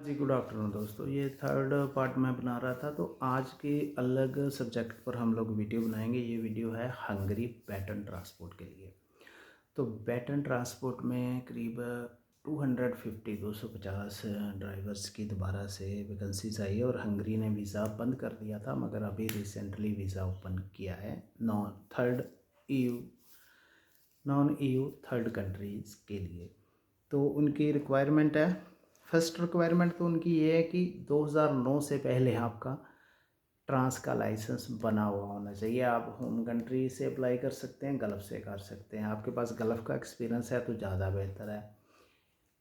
जी good afternoon दोस्तों। ये third part मैं बना रहा था, तो आज के अलग सब्जेक्ट पर हम लोग वीडियो बनाएंगे। ये वीडियो है हंगरी बैटन ट्रांसपोर्ट के लिए। तो बैटन ट्रांसपोर्ट में करीब 250 ड्राइवर्स की दोबारा से वैकेंसीज आई है और हंगरी ने वीज़ा बंद कर दिया था, मगर अभी रिसेंटली वीज़ा ओपन किया है EU non EU third countries के लिए। तो उनकी रिक्वायरमेंट है, फर्स्ट रिक्वायरमेंट तो उनकी ये है कि 2009 से पहले आपका ट्रांस का लाइसेंस बना हुआ होना चाहिए। आप होम कंट्री से अप्लाई कर सकते हैं, गल्फ़ से कर सकते हैं। आपके पास गल्फ़ का एक्सपीरियंस है तो ज़्यादा बेहतर है।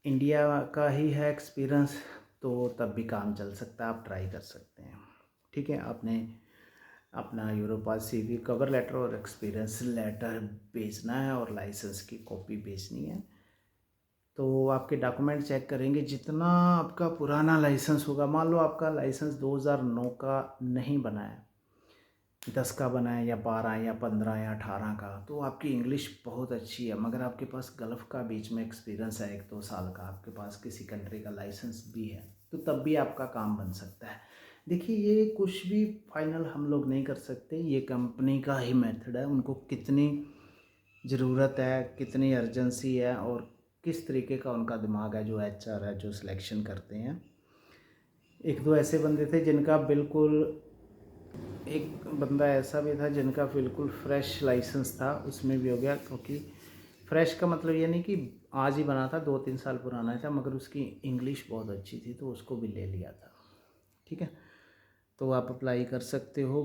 इंडिया का ही है एक्सपीरियंस तो तब भी काम चल सकता है, आप ट्राई कर सकते हैं। ठीक है, आपने अपना यूरोपास सीवी कवर लेटर और एक्सपीरियंस लेटर भेजना है और लाइसेंस की कॉपी भेजनी है। तो आपके डॉक्यूमेंट चेक करेंगे, जितना आपका पुराना लाइसेंस होगा। मान लो आपका लाइसेंस 2009 का नहीं बना है, 10 का बना है या 12 या 15 या 18 का, तो आपकी इंग्लिश बहुत अच्छी है, मगर आपके पास गल्फ़ का बीच में एक्सपीरियंस है 1-2 साल का, आपके पास किसी कंट्री का लाइसेंस भी है, तो तब भी आपका काम बन सकता है। देखिए, ये कुछ भी फाइनल हम लोग नहीं कर सकते, ये कंपनी का ही मेथड है। उनको कितनी ज़रूरत है, कितनी अर्जेंसी है और किस तरीके का उनका दिमाग है, जो एचआर है जो सिलेक्शन करते हैं। एक दो ऐसे बंदे थे जिनका बिल्कुल, एक बंदा ऐसा भी था जिनका बिल्कुल फ्रेश लाइसेंस था, उसमें भी हो गया। क्योंकि फ्रेश का मतलब ये नहीं कि आज ही बना था, 2-3 साल पुराना था, मगर उसकी इंग्लिश बहुत अच्छी थी तो उसको भी ले लिया था। ठीक है, तो आप अप्लाई कर सकते हो।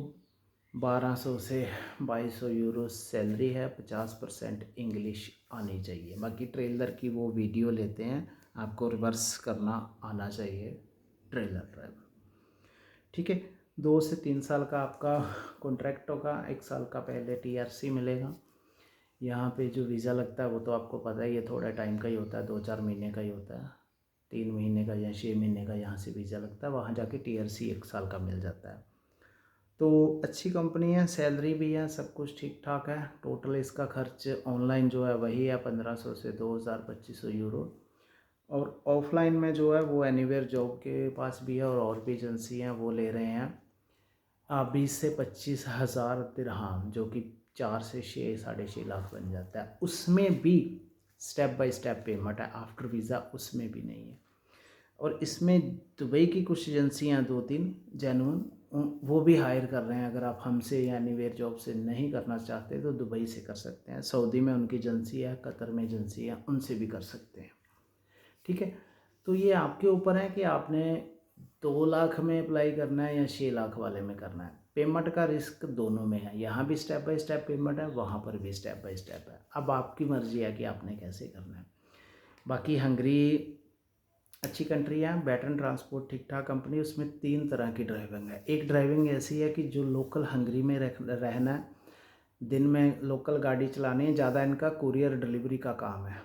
1200 से 2200 यूरो सैलरी है, 50% इंग्लिश आनी चाहिए। बाकी ट्रेलर की वो वीडियो लेते हैं, आपको रिवर्स करना आना चाहिए ट्रेलर ड्राइवर। ठीक है, 2 से 3 साल का आपका कॉन्ट्रैक्ट होगा। 1 साल का पहले टीआरसी मिलेगा। यहाँ पे जो वीज़ा लगता है वो तो आपको पता ही है, थोड़ा टाइम का ही होता है, 2-4 महीने का ही होता है। 3 महीने का या 6 महीने का यहाँ से वीज़ा लगता है, वहाँ जाके टीआरसी 1 साल का मिल जाता है। तो अच्छी कंपनी है, सैलरी भी है, सब कुछ ठीक ठाक है। टोटल इसका खर्च ऑनलाइन जो है वही है 1500 से 2000-2500 यूरो, और ऑफलाइन में जो है वो एनीवेयर जॉब के पास भी है और भी एजेंसी हैं, वो ले रहे हैं 20 से 25 हज़ार दिरहाम, जो कि 4 से 6 साढ़े 6 लाख बन जाता है। उसमें भी स्टेप बाय स्टेप पेमेंट है, आफ्टर वीज़ा उसमें भी नहीं है। और इसमें दुबई की कुछ एजेंसियां 2-3 जेन्युइन, वो भी हायर कर रहे हैं। अगर आप हमसे या एनीवेयर जॉब से नहीं करना चाहते तो दुबई से कर सकते हैं। सऊदी में उनकी एजेंसी है, कतर में एजेंसी है, उनसे भी कर सकते हैं। ठीक है, तो ये आपके ऊपर है कि आपने 2 लाख में अप्लाई करना है या 6 लाख वाले में करना है। पेमेंट का रिस्क दोनों में है, यहाँ भी स्टेप बाय स्टेप पेमेंट है, वहाँ पर भी स्टेप बाय स्टेप है। अब आपकी मर्ज़ी है कि आपने कैसे करना है। बाकी हंगरी अच्छी कंट्री है, बैटन ट्रांसपोर्ट ठीक ठाक कंपनी। उसमें 3 तरह की ड्राइविंग है। एक ड्राइविंग ऐसी है कि जो लोकल हंगरी में रहना है, दिन में लोकल गाड़ी चलानी है, ज़्यादा इनका कुरियर डिलीवरी का काम है।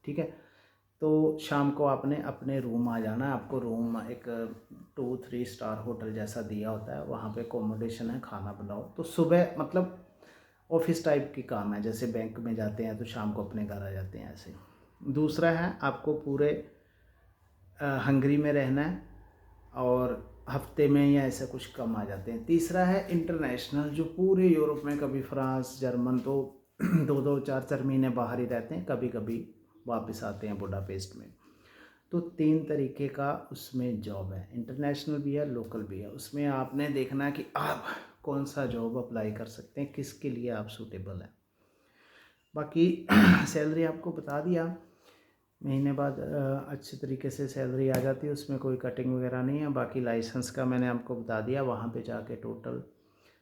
ठीक है, तो शाम को आपने अपने रूम आ जाना है। आपको रूम एक 2-3 स्टार होटल जैसा दिया होता है, वहाँ पे अकोमोडेशन है, खाना बनाओ। तो सुबह मतलब ऑफिस टाइप की काम है, जैसे बैंक में जाते हैं तो शाम को अपने घर आ जाते हैं, ऐसे। दूसरा है, आपको पूरे हंगरी में रहना है और हफ्ते में या ऐसा कुछ कम आ जाते हैं। तीसरा है इंटरनेशनल, जो पूरे यूरोप में, कभी फ्रांस जर्मन, तो 2-2 4-4 महीने बाहर ही रहते हैं, कभी कभी वापस आते हैं बुडापेस्ट में। तो 3 तरीके का उसमें जॉब है, इंटरनेशनल भी है, लोकल भी है। उसमें आपने देखना है कि आप कौन सा जॉब अप्लाई कर सकते हैं, किसके लिए आप सूटेबल हैं। बाकी सैलरी आपको बता दिया, महीने बाद अच्छे तरीके से सैलरी आ जाती है, उसमें कोई कटिंग वगैरह नहीं है। बाकी लाइसेंस का मैंने आपको बता दिया, वहाँ पे जाके टोटल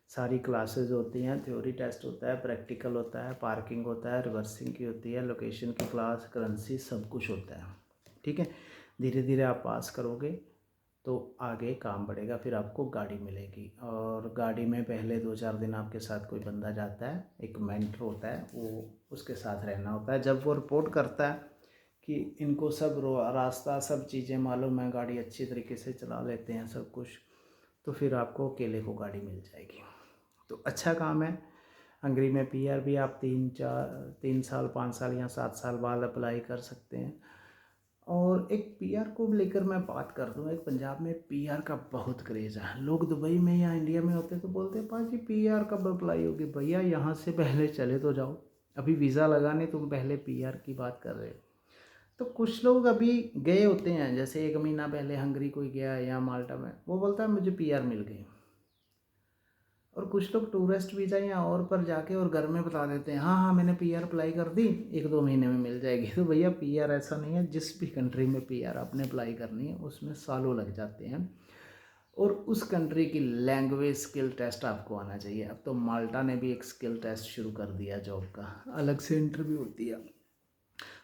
सारी क्लासेस होती हैं, थ्योरी टेस्ट होता है, प्रैक्टिकल होता है, पार्किंग होता है, रिवर्सिंग की होती है, लोकेशन की क्लास, करेंसी, सब कुछ होता है। ठीक है, धीरे धीरे आप पास करोगे तो आगे काम बढ़ेगा, फिर आपको गाड़ी मिलेगी। और गाड़ी में पहले 2-4 दिन आपके साथ कोई बंदा जाता है, एक मेंटर होता है, वो उसके साथ रहना होता है। जब वो रिपोर्ट करता है कि इनको सब रास्ता, सब चीज़ें मालूम है, गाड़ी अच्छी तरीके से चला लेते हैं, सब कुछ, तो फिर आपको अकेले को गाड़ी मिल जाएगी। तो अच्छा काम है। हंगरी में पीआर भी आप 3 साल 5 साल या 7 साल बाद अप्लाई कर सकते हैं। और एक पीआर को लेकर मैं बात कर दूँ, एक पंजाब में पीआर का बहुत क्रेज़ है। लोग दुबई में या इंडिया में होते तो बोलते हैं पाजी पीआर कब अप्लाई होगी। भैया यहाँ से पहले चले तो जाओ, अभी वीज़ा लगा नहीं, तुम पहले पीआर की बात कर रहे हो। तो कुछ लोग अभी गए होते हैं, जैसे 1 महीना पहले हंगरी कोई गया या माल्टा में, वो बोलता है मुझे पीआर मिल गई। और कुछ लोग टूरिस्ट वीज़ा या और पर जाके और घर में बता देते हैं हाँ हाँ मैंने पीआर अप्लाई कर दी, 1-2 महीने में मिल जाएगी। तो भैया पीआर ऐसा नहीं है, जिस भी कंट्री में पीआर आपने अप्लाई करनी है उसमें सालों लग जाते हैं। और उस कंट्री की लैंग्वेज स्किल टेस्ट आपको आना चाहिए। अब तो माल्टा ने भी एक स्किल टेस्ट शुरू कर दिया जॉब का, अलग से इंटरव्यू होती है।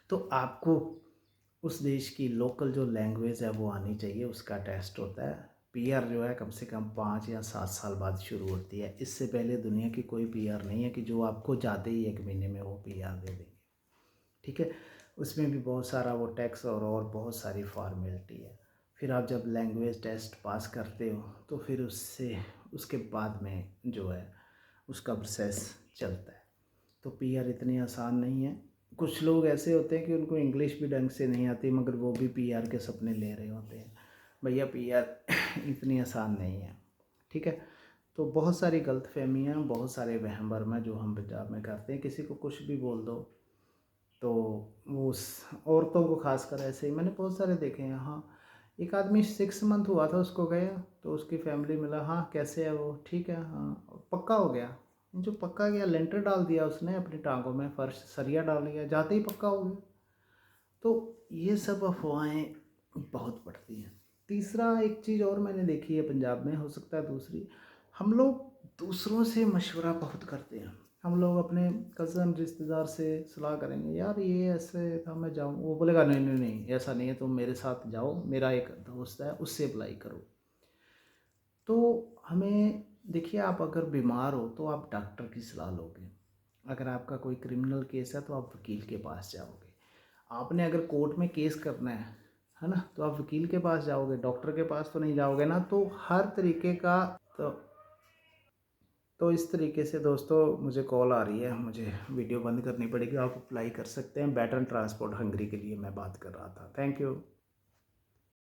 तो आपको उस देश की लोकल जो लैंग्वेज है वो आनी चाहिए, उसका टेस्ट होता है। पीआर जो है कम से कम 5 या 7 साल बाद शुरू होती है। इससे पहले दुनिया की कोई पीआर नहीं है कि जो आपको जाते ही 1 महीने में वो पीआर दे देंगे, ठीक है। उसमें भी बहुत सारा वो टैक्स और बहुत सारी फॉर्मेलिटी है। फिर आप जब लैंग्वेज टेस्ट पास करते हो तो फिर उसके बाद में जो है उसका प्रोसेस चलता है। तो पीआर इतनी आसान नहीं है। कुछ लोग ऐसे होते हैं कि उनको इंग्लिश भी ढंग से नहीं आती, मगर वो भी पीआर के सपने ले रहे होते हैं। भैया पीआर इतनी आसान नहीं है, ठीक है। तो बहुत सारी गलतफहमियाँ, बहुत सारे वहम भरम है जो हम पंजाब में करते हैं। किसी को कुछ भी बोल दो तो वो उस औरतों को खासकर ऐसे ही मैंने बहुत सारे देखे हैं। हाँ, एक आदमी 6 मंथ हुआ था उसको गया तो उसकी फैमिली मिला, हाँ कैसे है वो, ठीक है, हाँ पक्का हो गया। जो पक्का गया, लेंटर डाल दिया उसने अपनी टांगों में, फर्श सरिया डाल दिया, जाते ही पक्का हो गया। तो ये सब अफवाहें बहुत पड़ती हैं। तीसरा एक चीज़ और मैंने देखी है पंजाब में, हो सकता है दूसरी, हम लोग दूसरों से मशवरा बहुत करते हैं। हम लोग अपने कज़न रिश्तेदार से सलाह करेंगे, यार ये ऐसे था मैं जाऊँ, वो बोलेगा नहीं नहीं नहीं ऐसा नहीं है, तुम मेरे साथ जाओ, मेरा एक दोस्त है उससे अप्लाई करो। तो हमें देखिए, आप अगर बीमार हो तो आप डॉक्टर की सलाह लोगे, अगर आपका कोई क्रिमिनल केस है तो आप वकील के पास जाओगे, आपने अगर कोर्ट में केस करना है ना, तो आप वकील के पास जाओगे, डॉक्टर के पास तो नहीं जाओगे ना। तो हर तरीके का तो तो इस तरीके से दोस्तों, मुझे कॉल आ रही है, मुझे वीडियो बंद करनी पड़ेगी। आप अप्लाई कर सकते हैं, बेटर ट्रांसपोर्ट हंगरी के लिए मैं बात कर रहा था। Thank you.